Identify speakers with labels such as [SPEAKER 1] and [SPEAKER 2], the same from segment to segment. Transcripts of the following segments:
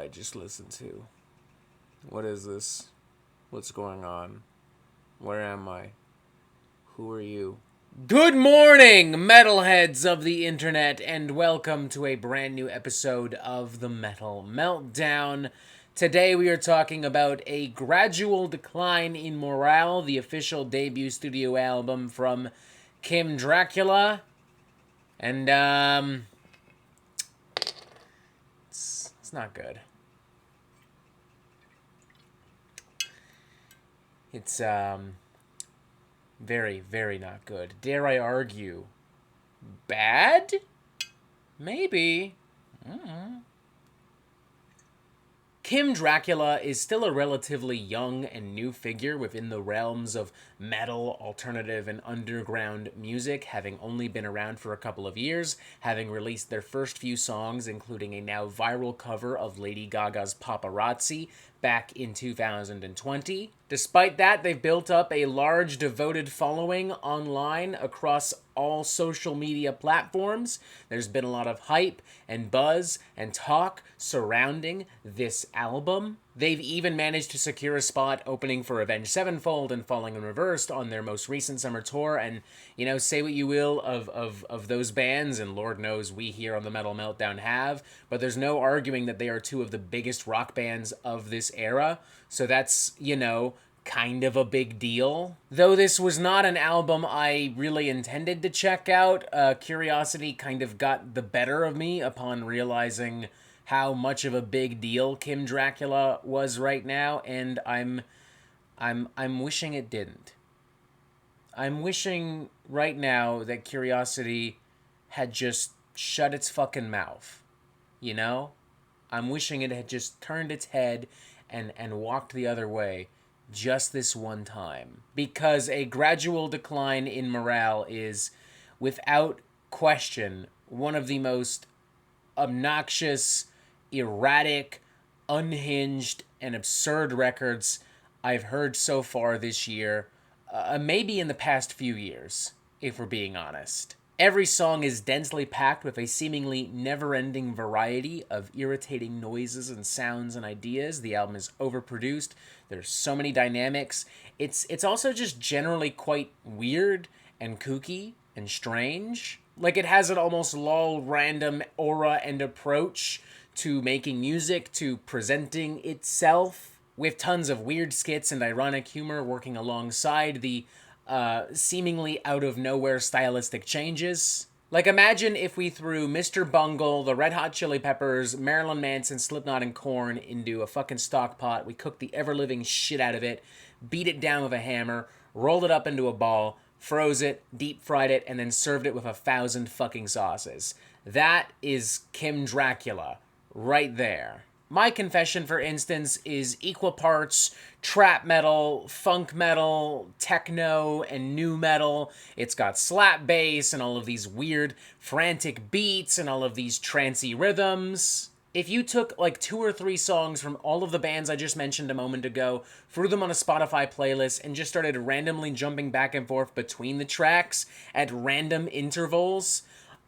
[SPEAKER 1] I just listened to? What is this? What's going on? Where am I? Who are you? Good morning, metalheads of the internet, and welcome to a brand new episode of the Metal Meltdown. Today we are talking about a gradual decline in morale, the official debut studio album from Kim Dracula. And, it's not good. It's, very, very not good. Dare I argue, bad? Maybe. Kim Dracula is still a relatively young and new figure within the realms of metal, alternative, and underground music, having only been around for a couple of years, having released their first few songs, including a now viral cover of Lady Gaga's Paparazzi back in 2020. Despite that, they've built up a large devoted following online across all social media platforms. There's been a lot of hype and buzz and talk surrounding this album. They've even managed to secure a spot opening for Avenged Sevenfold and Falling in Reversed on their most recent summer tour. And, you know, say what you will of those bands, and Lord knows we here on the Metal Meltdown have, but there's no arguing that they are two of the biggest rock bands of this era. So that's, you know, kind of a big deal. Though this was not an album I really intended to check out, curiosity kind of got the better of me upon realizing how much of a big deal Kim Dracula was right now, and I'm wishing it didn't. I'm wishing right now that curiosity had just shut its fucking mouth. You know? I'm wishing it had just turned its head and walked the other way just this one time. Because a gradual decline in morale is, without question, one of the most obnoxious, erratic, unhinged, and absurd records I've heard so far this year, maybe in the past few years, if we're being honest. Every song is densely packed with a seemingly never-ending variety of irritating noises and sounds and ideas. The album is overproduced. There's so many dynamics. It's also just generally quite weird and kooky and strange. Like, it has an almost lol random aura and approach to making music, to presenting itself, with tons of weird skits and ironic humor working alongside the seemingly out-of-nowhere stylistic changes. Like, imagine if we threw Mr. Bungle, the Red Hot Chili Peppers, Marilyn Manson, Slipknot, and Korn into a fucking stock pot. We cooked the ever-living shit out of it, beat it down with a hammer, rolled it up into a ball, froze it, deep-fried it, and then served it with 1,000 fucking sauces. That is Kim Dracula. Right there. My confession, for instance, is equal parts trap metal, funk metal, techno, and nu metal. It's got slap bass and all of these weird, frantic beats and all of these trancy rhythms. If you took like 2 or 3 songs from all of the bands I just mentioned a moment ago, threw them on a Spotify playlist, and just started randomly jumping back and forth between the tracks at random intervals,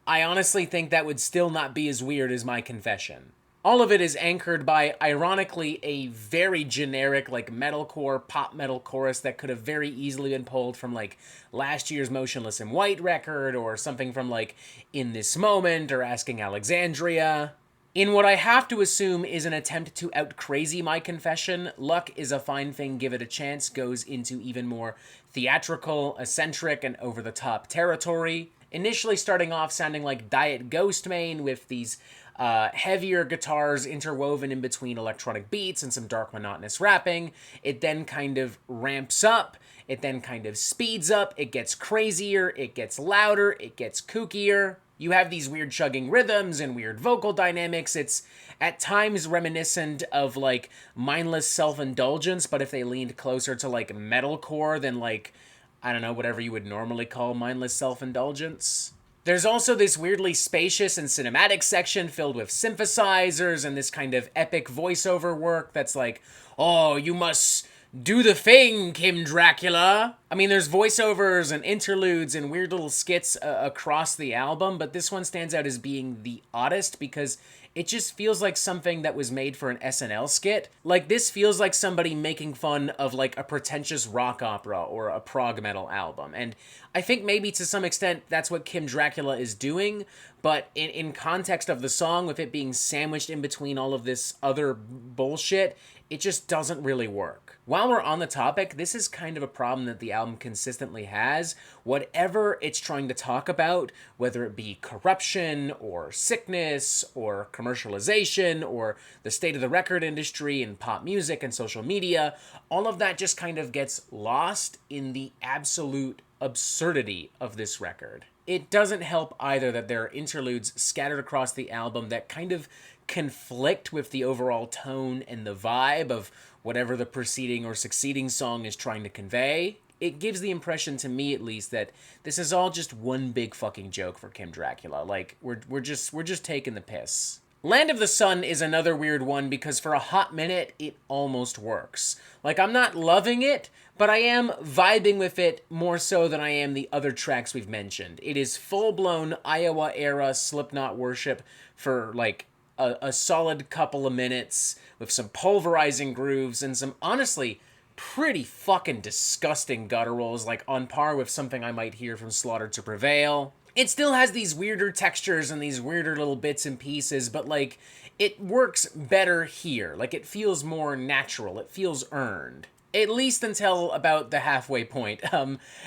[SPEAKER 1] I honestly think that would still not be as weird as my confession. All of it is anchored by, ironically, a very generic, like, metalcore, pop metal chorus that could have very easily been pulled from, like, last year's Motionless in White record, or something from, like, In This Moment, or Asking Alexandria. In what I have to assume is an attempt to out-crazy my confession, Luck Is a Fine Thing, Give It a Chance goes into even more theatrical, eccentric, and over-the-top territory. Initially starting off sounding like Diet Ghostmane with these heavier guitars interwoven in between electronic beats and some dark monotonous rapping. It then kind of ramps up. It then kind of speeds up. It gets crazier. It gets louder. It gets kookier. You have these weird chugging rhythms and weird vocal dynamics. It's at times reminiscent of, like, mindless self-indulgence, but if they leaned closer to, like, metalcore than, like, I don't know, whatever you would normally call mindless self-indulgence. There's also this weirdly spacious and cinematic section filled with synthesizers and this kind of epic voiceover work that's like, oh, you must do the thing, Kim Dracula. I mean, there's voiceovers and interludes and weird little skits across the album, but this one stands out as being the oddest because it just feels like something that was made for an SNL skit. Like, this feels like somebody making fun of, like, a pretentious rock opera or a prog metal album. And I think maybe to some extent that's what Kim Dracula is doing, but in context of the song, with it being sandwiched in between all of this other bullshit, it just doesn't really work. While we're on the topic, this is kind of a problem that the album consistently has. Whatever it's trying to talk about, whether it be corruption or sickness or commercialization or the state of the record industry and pop music and social media, all of that just kind of gets lost in the absolute absurdity of this record. It doesn't help either that there are interludes scattered across the album that kind of conflict with the overall tone and the vibe of whatever the preceding or succeeding song is trying to convey. It gives the impression, to me at least, that this is all just one big fucking joke for Kim Dracula. Like, we're just taking the piss. Land of the Sun is another weird one because for a hot minute, it almost works. Like, I'm not loving it, but I am vibing with it more so than I am the other tracks we've mentioned. It is full-blown Iowa-era Slipknot worship for, like, a solid couple of minutes with some pulverizing grooves and some, honestly, pretty fucking disgusting gutturals, like on par with something I might hear from Slaughter to Prevail. It still has these weirder textures and these weirder little bits and pieces, but, like, it works better here. Like, it feels more natural. It feels earned. At least until about the halfway point.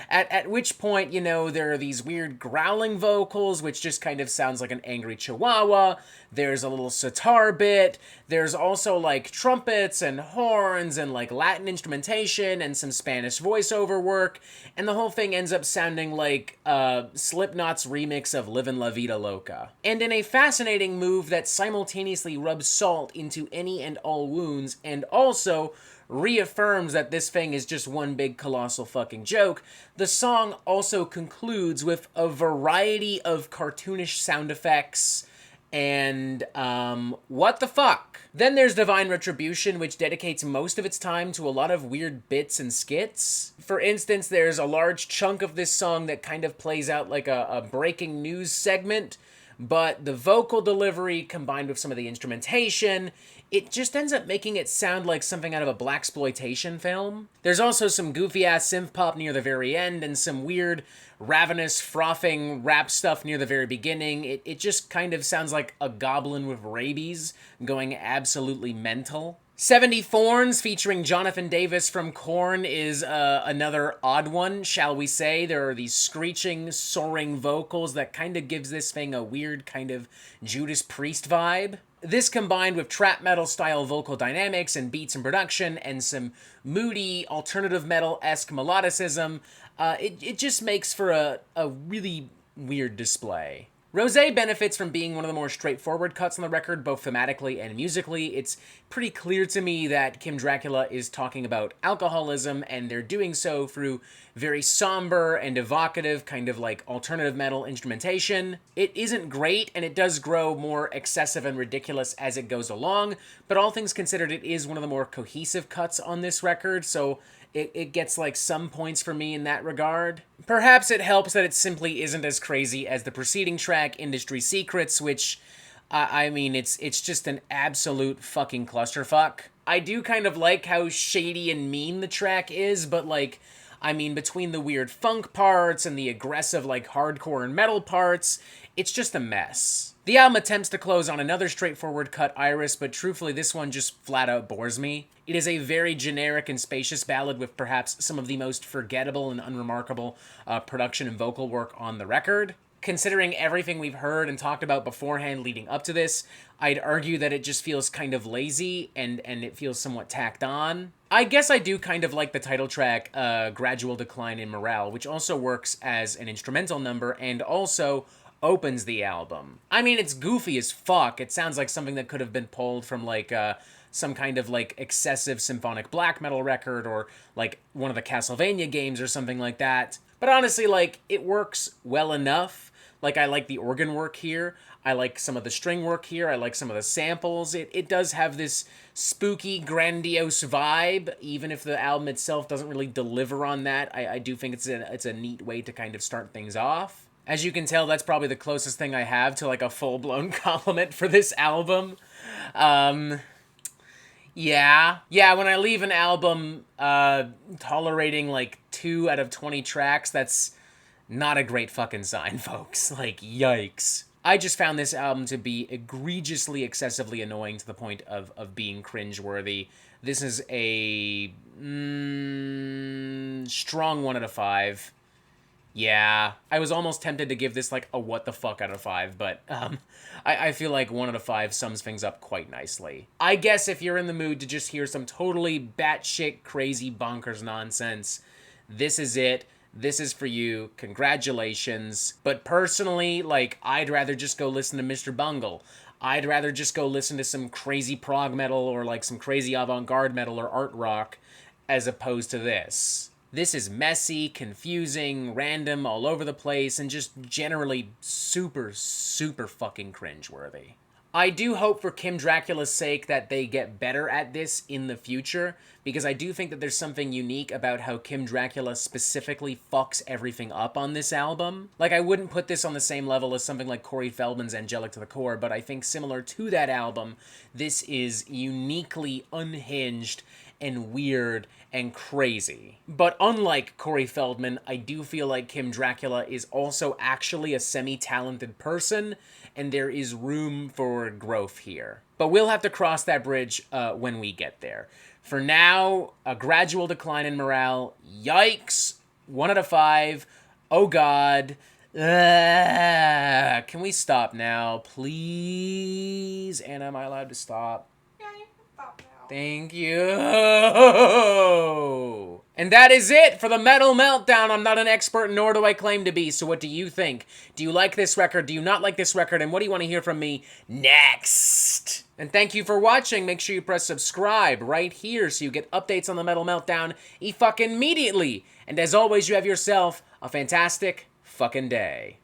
[SPEAKER 1] At which point, you know, there are these weird growling vocals, which just kind of sounds like an angry chihuahua. There's a little sitar bit. There's also, like, trumpets and horns and, like, Latin instrumentation and some Spanish voiceover work. And the whole thing ends up sounding like Slipknot's remix of Livin' La Vida Loca. And in a fascinating move that simultaneously rubs salt into any and all wounds and also reaffirms that this thing is just one big colossal fucking joke, the song also concludes with a variety of cartoonish sound effects and, what the fuck? Then there's Divine Retribution, which dedicates most of its time to a lot of weird bits and skits. For instance, there's a large chunk of this song that kind of plays out like a breaking news segment, but the vocal delivery combined with some of the instrumentation, it just ends up making it sound like something out of a blaxploitation film. There's also some goofy-ass synth pop near the very end and some weird, ravenous, frothing rap stuff near the very beginning. It just kind of sounds like a goblin with rabies going absolutely mental. 70 Thorns featuring Jonathan Davis from Korn is another odd one, shall we say. There are these screeching, soaring vocals that kind of gives this thing a weird kind of Judas Priest vibe. This combined with trap metal style vocal dynamics and beats and production and some moody alternative metal-esque melodicism, it just makes for a really weird display. Rosé benefits from being one of the more straightforward cuts on the record, both thematically and musically. It's pretty clear to me that Kim Dracula is talking about alcoholism, and they're doing so through very somber and evocative, kind of like alternative metal instrumentation. It isn't great, and it does grow more excessive and ridiculous as it goes along, but all things considered, it is one of the more cohesive cuts on this record, so it gets, like, some points for me in that regard. Perhaps it helps that it simply isn't as crazy as the preceding track, Industry Secrets, which, I mean, it's just an absolute fucking clusterfuck. I do kind of like how shady and mean the track is, but, like, I mean, between the weird funk parts and the aggressive, like, hardcore and metal parts, it's just a mess. The album attempts to close on another straightforward cut, Iris, but truthfully this one just flat out bores me. It is a very generic and spacious ballad with perhaps some of the most forgettable and unremarkable production and vocal work on the record. Considering everything we've heard and talked about beforehand leading up to this, I'd argue that it just feels kind of lazy and it feels somewhat tacked on. I guess I do kind of like the title track, Gradual Decline in Morale, which also works as an instrumental number and also opens the album. I mean, it's goofy as fuck. It sounds like something that could have been pulled from, like, some kind of, like, excessive symphonic black metal record or, like, one of the Castlevania games or something like that. But honestly, like, it works well enough. Like, I like the organ work here. I like some of the string work here. I like some of the samples. It does have this spooky, grandiose vibe, even if the album itself doesn't really deliver on that. I do think it's a neat way to kind of start things off. As you can tell, that's probably the closest thing I have to like a full-blown compliment for this album. Yeah, when I leave an album tolerating like 2 out of 20 tracks, that's not a great fucking sign, folks. Like, yikes. I just found this album to be egregiously, excessively annoying to the point of being cringeworthy. This is a strong 1 out of 5. Yeah, I was almost tempted to give this like a what the fuck out of 5, but I feel like 1 out of 5 sums things up quite nicely. I guess if you're in the mood to just hear some totally batshit crazy bonkers nonsense, this is it. This is for you. Congratulations. But personally, like, I'd rather just go listen to Mr. Bungle. I'd rather just go listen to some crazy prog metal or like some crazy avant-garde metal or art rock as opposed to this. This is messy, confusing, random, all over the place, and just generally super, super fucking cringeworthy. I do hope for Kim Dracula's sake that they get better at this in the future, because I do think that there's something unique about how Kim Dracula specifically fucks everything up on this album. Like, I wouldn't put this on the same level as something like Corey Feldman's Angelic to the Core, but I think similar to that album, this is uniquely unhinged and weird and crazy. But unlike Corey Feldman, I do feel like Kim Dracula is also actually a semi-talented person, and there is room for growth here. But we'll have to cross that bridge when we get there. For now, a gradual decline in morale. Yikes! 1 out of 5. Oh god. Can we stop now, please? Anna, am I allowed to stop?
[SPEAKER 2] Yeah, you can stop now.
[SPEAKER 1] Thank you. And that is it for the Metal Meltdown. I'm not an expert, nor do I claim to be, so what do you think? Do you like this record? Do you not like this record? And what do you want to hear from me next? And thank you for watching. Make sure you press subscribe right here so you get updates on the Metal Meltdown fucking immediately. And as always, you have yourself a fantastic fucking day.